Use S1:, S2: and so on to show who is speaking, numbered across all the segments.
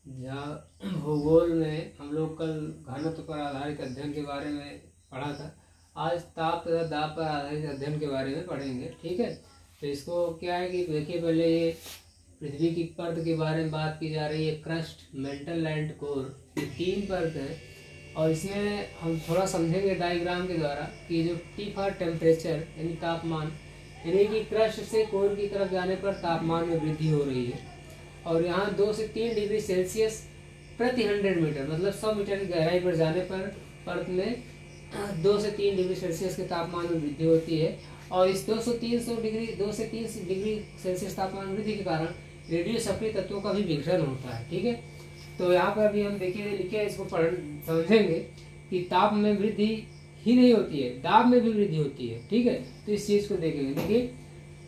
S1: जहाँ भूगोल में हम लोग कल घनत्व पर आधारित अध्ययन के बारे में पढ़ा था, आज ताप तथा दाब पर आधारित अध्ययन के बारे में पढ़ेंगे। ठीक है, तो इसको क्या है कि देखिए, पहले ये पृथ्वी की परत के बारे में बात की जा रही है, क्रस्ट, मेंटल एंड कोर, ये 3 परत है। और इसमें हम थोड़ा समझेंगे डायग्राम के द्वारा कि जो टी फॉर टेम्परेचर यानी तापमान, यानी कि क्रस्ट से कोर की तरफ जाने पर तापमान में वृद्धि हो रही है। और यहाँ 2 से 3 डिग्री सेल्सियस प्रति 100 मीटर, मतलब 100 मीटर की गहराई पर जाने पर परत में 2 से 3 डिग्री सेल्सियस के तापमान में वृद्धि होती है। और इस 2 से 3 डिग्री सेल्सियस तापमान वृद्धि के कारण रेडियो सक्रिय तत्वों का भी विघटन होता है। ठीक है, तो यहाँ पर भी हम देखिए लिखे है, इसको समझेंगे कि ताप में वृद्धि ही नहीं होती है, दाब में भी वृद्धि होती है। ठीक है, तो इस चीज को देखेंगे। देखिए,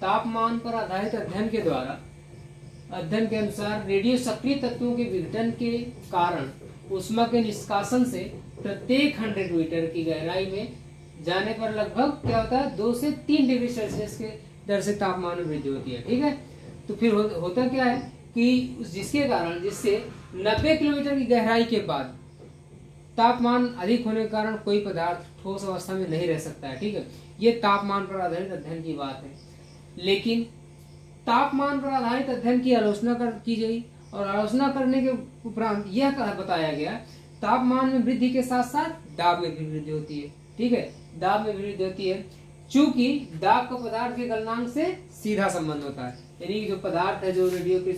S1: तापमान पर आधारित अध्ययन के अनुसार रेडियो सक्रिय तत्वों के विघटन के कारण ऊष्मा के निष्कासन से प्रत्येक 100 मीटर की गहराई में जाने पर लगभग क्या होता है, 2 से 3 डिग्री सेल्सियस के दर से तापमान में वृद्धि होती है। ठीक है, तो फिर होता क्या है कि जिससे 90 किलोमीटर की गहराई के बाद तापमान अधिक होने के कारण कोई पदार्थ ठोस अवस्था में नहीं रह सकता है। ठीक है, ये तापमान पर आधारित अध्ययन की बात है। लेकिन तापमान पर आधारित अध्ययन की आलोचना की गई, और आलोचना करने के उपरांत यह बताया गया, तापमान में वृद्धि के साथ साथ दाब में भी वृद्धि होती है। ठीक है, दाब में वृद्धि होती है, चूंकि दाब का पदार्थ के गलनांक से सीधा संबंध होता है। यानी जो पदार्थ है, जो रेडियो के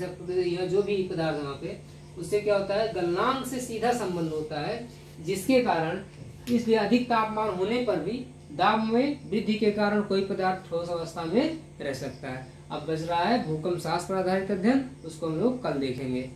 S1: जो भी पदार्थ है वहाँ पे, उससे क्या होता है, गलनांक से सीधा संबंध होता है, जिसके कारण इसलिए अधिक तापमान होने पर भी दाब में वृद्धि के कारण कोई पदार्थ ठोस अवस्था में रह सकता है। अब बच रहा है भूकंप शास्त्र पर आधारित अध्ययन, उसको हम लोग कल देखेंगे।